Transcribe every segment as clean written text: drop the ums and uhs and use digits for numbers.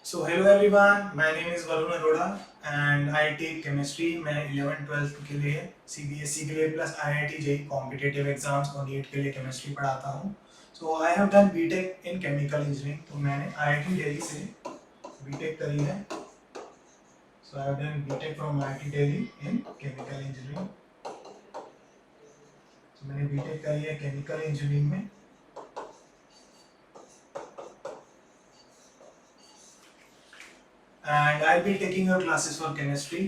So hello everyone, my name is Varun Arora and I take chemistry. मैं 11th 12th के लिए CBSE के लिए plus IIT JEE competitive exams और NEET के लिए केमिस्ट्री पढ़ाता हूँ. So I have done BTech in chemical engineering. तो मैंने IIT दिल्ली से BTech करी है. So I have done BTech from IIT Delhi in chemical engineering. So मैंने BTech करी है chemical engineering में. And I'll be taking your classes for chemistry.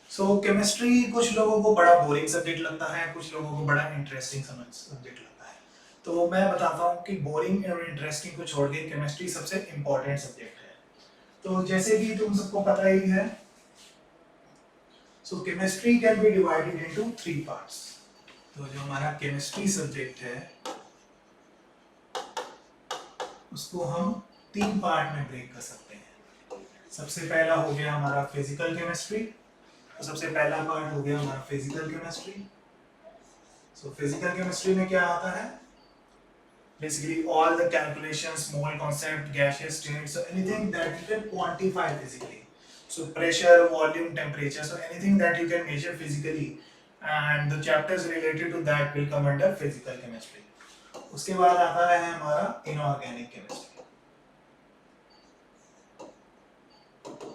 So chemistry कुछ लोगों को बड़ा बोरिंग सब्जेक्ट लगता है, कुछ लोगों को बड़ा इंटरेस्टिंग सब्जेक्ट लगता है. तो मैं बताता हूँ कि बोरिंग और इंटरेस्टिंग को छोड़ के केमिस्ट्री सबसे इम्पोर्टेंट सब्जेक्ट है. तो जैसे कि तुम सबको पता ही है, so chemistry can be divided into 3 parts. तो जो हमारा केमिस्ट्री सब्जेक्ट है उसको हम 3 पार्ट में ब्रेक कर सकते हैं. सबसे पहला हो गया हमारा फिजिकल केमिस्ट्री. तो सबसे पहला पार्ट हो गया हमारा physical chemistry. So physical chemistry में क्या आता है? Basically all the calculations, mole concept, gaseous state, so anything that you can quantify physically. So pressure, volume, temperature, so anything that you can measure physically and the chapters related to that will come under physical chemistry. उसके बाद आता है हमारा inorganic chemistry.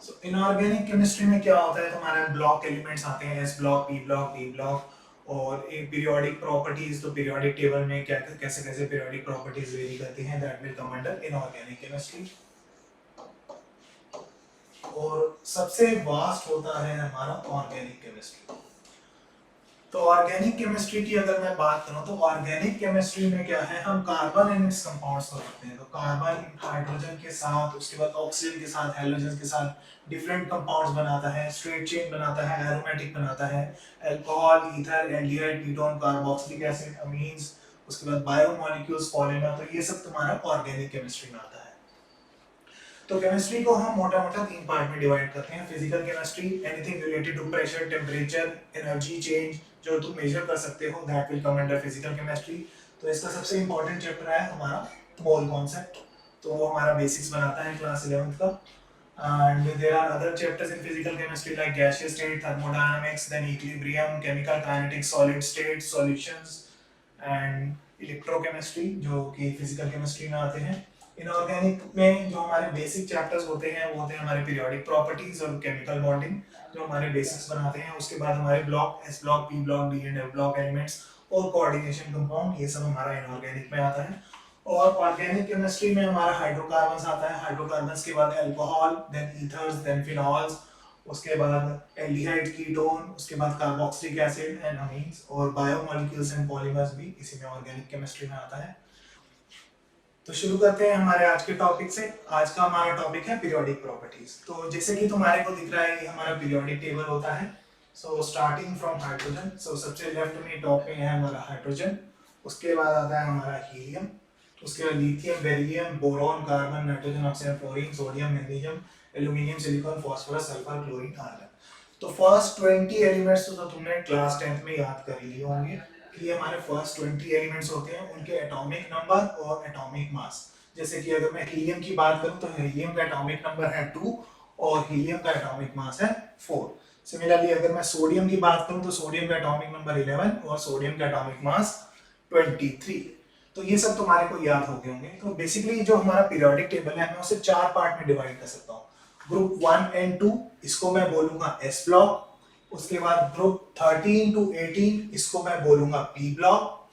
So inorganic chemistry में क्या होता है? तुम्हारे ब्लॉक एलिमेंट्स आते हैं, S block, P block, D block, और एक पीरियोडिक प्रॉपर्टीज. तो पीरियोडिक टेबल में क्या कैसे कैसे पीरियोडिक प्रॉपर्टीज वेरी करती हैं, that will come under inorganic chemistry. और सबसे वास्ट होता है हमारा ऑर्गेनिक केमिस्ट्री. तो ऑर्गेनिक केमिस्ट्री की अगर मैं बात करूं तो ऑर्गेनिक केमिस्ट्री में क्या है, हम कार्बन एंड इट्स कंपाउंड्स को रखते हैं. तो कार्बन हाइड्रोजन के साथ, उसके बाद ऑक्सीजन के साथ, हेलोजन के साथ डिफरेंट कंपाउंड्स बनाता है, स्ट्रेट चेन बनाता है, एरोमेटिक बनाता है, alcohol, ether, aldehyde, ketone, carboxylic acid, amines, उसके बाद बायोमोलिक्यूल्स, पॉलीमर. तो ये सब तुम्हारा ऑर्गेनिक केमिस्ट्री में आता है. तो केमिस्ट्री को हम मोटा मोटा 3 पार्ट में डिवाइड करते हैं. Physical chemistry, anything related to pressure, temperature, energy change जो तुम मेजर कर सकते हो, that will come under physical chemistry. तो इसका सबसे इंपॉर्टेंट चैप्टर है हमारा मोल कॉन्सेप्ट. तो वो हमारा बेसिक्स बनाता है क्लास 11th का. And there are other chapters in physical chemistry like gaseous state, thermodynamics, then equilibrium, chemical kinetics, solid state, solutions, and electrochemistry जो कि physical chemistry में आते हैं. इनऑर्गेनिक में जो हमारे बेसिक चैप्टर्स होते हैं वो होते हैं हमारे पीरियोडिक प्रॉपर्टीज और केमिकल बॉन्डिंग जो हमारे बेसिक्स बनाते हैं. उसके बाद हमारे block, S block, P block, D and F block elements और कोऑर्डिनेशन कंपाउंड, ये सब हमारा इनऑर्गेनिक में आता है. और ऑर्गेनिक केमिस्ट्री में हमारा हाइड्रोकार्बन्स आता है. हाइड्रोकार्बन्स के बाद alcohol, then ethers, then phenols, उसके बाद एल्डिहाइड, कीटोन, उसके बाद कार्बोक्सिलिक एसिड एंड अमीन्स, और बायोमोलिक्यूल्स एंड पॉलीमर्स भी इसी में ऑर्गेनिक केमिस्ट्री में आता है. तो शुरू करते हैं हमारे आज के टॉपिक से. आज का हमारा टॉपिक है पीरियोडिक प्रॉपर्टीज. तो जैसे कि तुम्हारे को दिख रहा है, ये हमारा पीरियोडिक टेबल होता है. So starting from hydrogen. So सबसे लेफ्ट में टॉप में है हमारा हाइड्रोजन. उसके बाद आता है हमारा हीलियम. उसके बाद lithium, beryllium, boron, carbon, nitrogen, oxygen, fluorine, sodium, magnesium, aluminium, silicon, phosphorus, sulphur, chlorine, argon. तो फर्स्ट 20 एलिमेंट्स तो तुमने क्लास 10th में याद कर लिए होंगे. ये हमारे फर्स्ट 20 एलिमेंट्स होते हैं, उनके एटॉमिक नंबर और एटॉमिक मास. जैसे कि अगर मैं हीलियम की बात करूं तो हीलियम का एटॉमिक नंबर है 2 और हीलियम का एटॉमिक मास है 4. सिमिलरली अगर मैं सोडियम की बात करूं तो सोडियम का एटॉमिक नंबर 11 और सोडियम का एटॉमिक मास 23. तो ये सब तुम्हारे को याद हो गए होंगे. तो बेसिकली जो हमारा पीरियोडिक टेबल है मैं उसे 4 पार्ट में डिवाइड कर सकता हूँ. ग्रुप 1 एंड 2 इसको मैं बोलूंगा एस ब्लॉक. उसके बाद ग्रुप 13 टू 18 इसको मैं बोलूंगा पी ब्लॉक.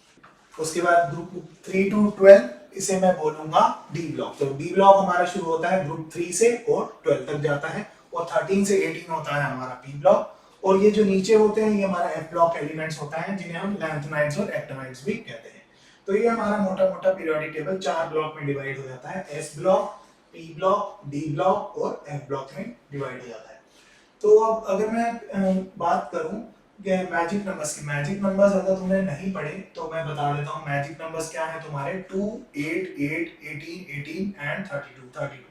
उसके बाद ग्रुप 3 टू 12 इसे मैं बोलूंगा डी ब्लॉक. तो डी ब्लॉक हमारा शुरू होता है ग्रुप 3 से और 12 तक जाता है, और 13 से 18 होता है हमारा पी ब्लॉक. और ये जो नीचे होते हैं ये हमारा एफ ब्लॉक एलिमेंट्स होता है, जिन्हें हम लैंथेनाइड्स और एक्टिनाइड्स भी कहते हैं. तो ये हमारा मोटा मोटा पीरियोडिक टेबल 4 ब्लॉक में डिवाइड हो जाता है. S block, P block, D block और एफ ब्लॉक में डिवाइड हो जाता है. तो अब अगर मैं बात करूं कि मैजिक नंबर्स की, मैजिक नंबर्स अगर तुमने नहीं पढ़े तो मैं बता देता हूं. मैजिक नंबर्स क्या है तुम्हारे? 2, 8, 8, 18, 18 एंड 32, 32.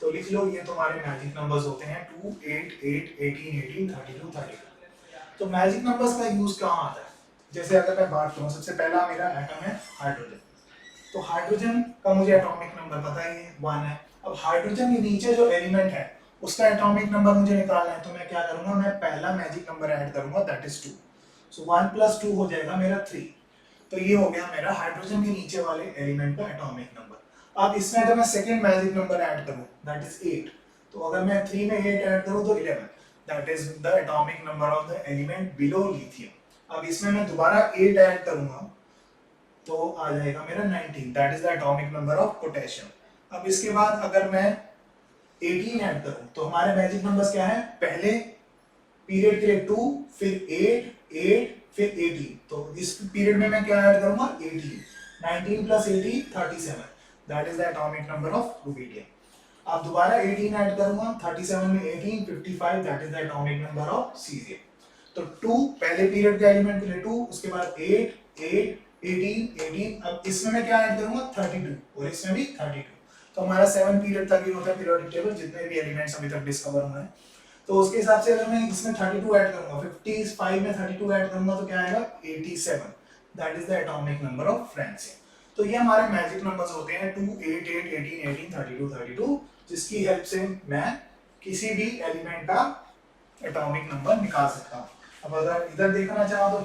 तो लिख लो, ये तुम्हारे मैजिक नंबर्स होते हैं 2, 8, 8, 18, 18, 32, 32. तो मैजिक नंबर्स का यूज कहाँ आता है? जैसे अगर मैं बात करूं, सबसे पहला मेरा एटम है हाइड्रोजन. तो हाइड्रोजन का मुझे एटॉमिक नंबर नंबर पता ही है 1 है। अब हाइड्रोजन के नीचे जो एलिमेंट है उसका एटॉमिक नंबर मुझे निकालना है, तो मैं क्या करूंगा, मैं पहला मैजिक नंबर ऐड करूंगा, दैट इज 2। सो 1 + 2 हो जाएगा मेरा 3। तो ये हो गया मेरा हाइड्रोजन के नीचे वाले एलिमेंट का एटॉमिक नंबर। अब इसमें अगर मैं सेकंड मैजिक नंबर ऐड करूं, दैट इज 8, तो अगर मैं 3 में 8 ऐड करूं तो 11, that is the atomic number of the element below lithium. अब इसमें मैं दोबारा 8 ऐड करूंगा तो आ जाएगा मेरा 19, that is the atomic number of potassium. अब इसके बाद अगर मैं 18 ऐड करूं तो हमारे मैजिक नंबर्स क्या है, पहले पीरियड के लिए 2, फिर 8 फिर 18, तो इस पीरियड में मैं क्या ऐड करूंगा, 18, 19 + 18 37, that is the atomic number of rubidium. अब दोबारा 18 ऐड करूंगा, 37 में 18 55, that is the atomic number of caesium. तो 2 पहले पीरियड के एलिमेंट के लिए 2, उसके बाद 8 18। अब इसमें मैं क्या ऐड करूंगा, 32, और इसमें भी 32। तो हमारा 7 पीरियड तक ही होता है पीरियोडिक टेबल, जितने भी एलिमेंट्स अभी तक डिस्कवर हुए हैं। तो उसके हिसाब से अगर मैं इसमें 32 ऐड करूंगा, 55 में 32 ऐड करूंगा तो क्या आएगा, 87, that is the atomic number of francium. तो ये हमारे मैजिक नंबर्स होते हैं 2 8 8 18 18 32 32, जिसकी हेल्प से मैं किसी भी एलिमेंट का एटॉमिक नंबर निकाल सकता हूं। अब अगर इधर देखना चाहो तो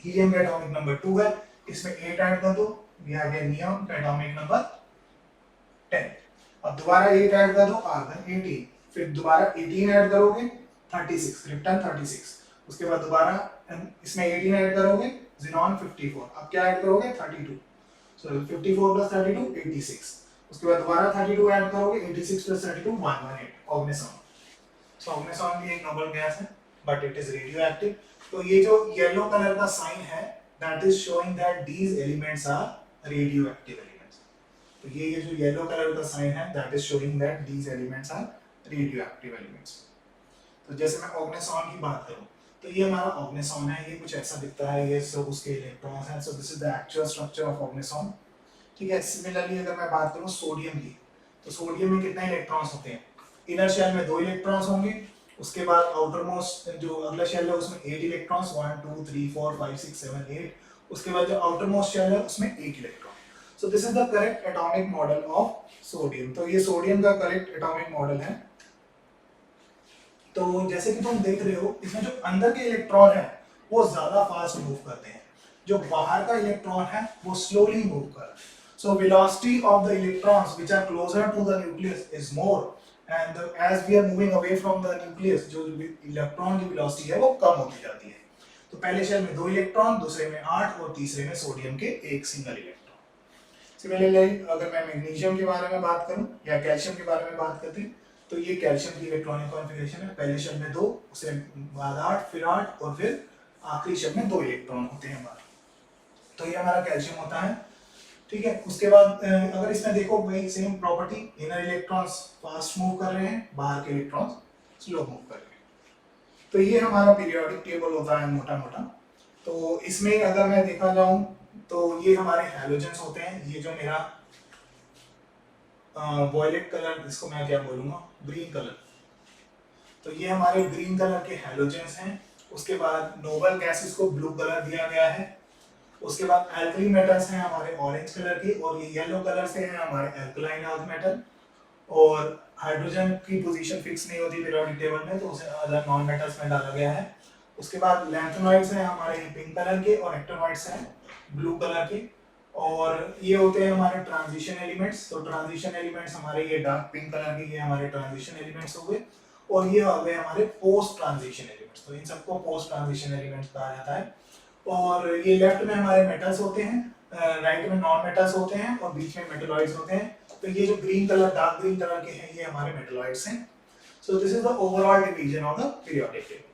हीलियम का एटॉमिक नंबर 2 है, इसमें 8 ऐड कर दो, ये आ गया नियॉन का एटॉमिक नंबर 10। अब दोबारा 8 ऐड कर दो, आर्गन 18, फिर दोबारा 18 ऐड करोगे 36, क्रिप्टन 36, उसके बाद दोबारा इसमें 18 ऐड करोगे, ज़ीनॉन 54, अब क्या ऐड करोगे, 32, सो 54 + 32 86, उसके बाद दोबारा 32 ऐड करोगे, 86 + 32 118, ऑग्नेसॉन। सो ऑग्नेसॉन भी एक नोबल गैस है, बट इट इज रेडियोएक्टिव। तो ये जो येलो कलर का साइन है, that is showing that these elements are radioactive elements. तो ये जो येलो कलर का साइन है, that is showing that these elements are radioactive elements. तो जैसे मैं ऑग्नेसॉन की बात करूं, तो ये हमारा ऑग्नेसॉन है, ये कुछ ऐसा दिखता है, ये सब उसके इलेक्ट्रॉन्स हैं। So this is the actual structure of oganesson, ठीक है। सिमिलरली अगर मैं बात करूं सोडियम की, तो सोडियम में कितने इलेक्ट्रॉन्स होते हैं, इनर शेल में 2 इलेक्ट्रॉन्स होंगे, उसके बाद आउटर मोस्ट जो अगला शेल है उसमें 8 इलेक्ट्रॉन्स, 1 2 3 4 5 6 7 8, उसके बाद जो आउटर मोस्ट शेल है उसमें 1 electron. So this is the correct atomic model of sodium. तो ये सोडियम का करेक्ट एटॉमिक मॉडल है। तो जैसे कि तुम देख रहे हो, इसमें जो अंदर के इलेक्ट्रॉन है वो ज्यादा फास्ट मूव करते हैं, जो बाहर का इलेक्ट्रॉन है वो स्लोली मूव कर रहा है। So velocity of the electrons which are closer to the nucleus is more, and as we are moving away from the nucleus, जो इलेक्ट्रॉन की वेलोसिटी है वो कम होती जाती है। तो पहले शेल में 2 इलेक्ट्रॉन, दूसरे में 8 और तीसरे में सोडियम के 1 सिंगल इलेक्ट्रॉन। सिमिलरली अगर मैं मैग्नीशियम के बारे में बात करूं या कैल्शियम के बारे में बात करती, तो ये कैल्शियम की इलेक्ट्रॉनिक कॉन्फ़िगरेशन है, पहले शेल में 2, उसके बाद 8, फिर 8 और फिर आखिरी शेल में 2 इलेक्ट्रॉन होते हैं हमारे। तो ये हमारा कैल्शियम होता है, ठीक है। उसके बाद अगर इसमें देखो वही same property, inner electrons fast move कर रहे हैं, बाहर के इलेक्ट्रॉन्स स्लो मूव कर रहे हैं। तो ये हमारा पीरियोडिक टेबल होता है मोटा मोटा। तो इसमें अगर मैं देखा जाऊं तो ये हमारे हैलोजेंस होते हैं। ये जो मेरा वॉयलेट कलर, इसको मैं क्या बोलूंगा, ग्रीन कलर, तो ये हमारे ग्रीन कलर के हैलोजेंस हैं। उसके बाद नोबल गैसेस को ब्लू कलर दिया गया है। उसके बाद एल्कली मेटल्स हैं हमारे ऑरेंज कलर के, और ये येलो कलर से हैं हमारे एल्कलाइन अर्थ मेटल। और हाइड्रोजन की पोजीशन फिक्स नहीं होती पीरियोडिक टेबल में, तो उसे अदर नॉन मेटल्स में डाला गया है। उसके बाद लैंथेनॉइड्स हैं हमारे पिंक कलर के, और एक्टिनॉइड्स हैं ब्लू कलर के। और ये होते हैं हमारे ट्रांजिशन एलिमेंट्स। तो ट्रांजिशन एलिमेंट्स हमारे ये डार्क पिंक कलर के, ये हमारे ट्रांजिशन एलिमेंट्स हो गए। और ये हो गए हमारे पोस्ट ट्रांजिशन एलिमेंट्स। तो इन सबको पोस्ट ट्रांजिशन एलिमेंट्स कहा जाता है। और ये लेफ्ट में हमारे मेटल्स होते हैं, राइट में नॉन मेटल्स होते हैं, और बीच में मेटलॉइड्स होते हैं। तो ये जो green colour, dark green colour के हैं, ये हमारे मेटलॉइड्स हैं। So this is the overall division of the periodic table.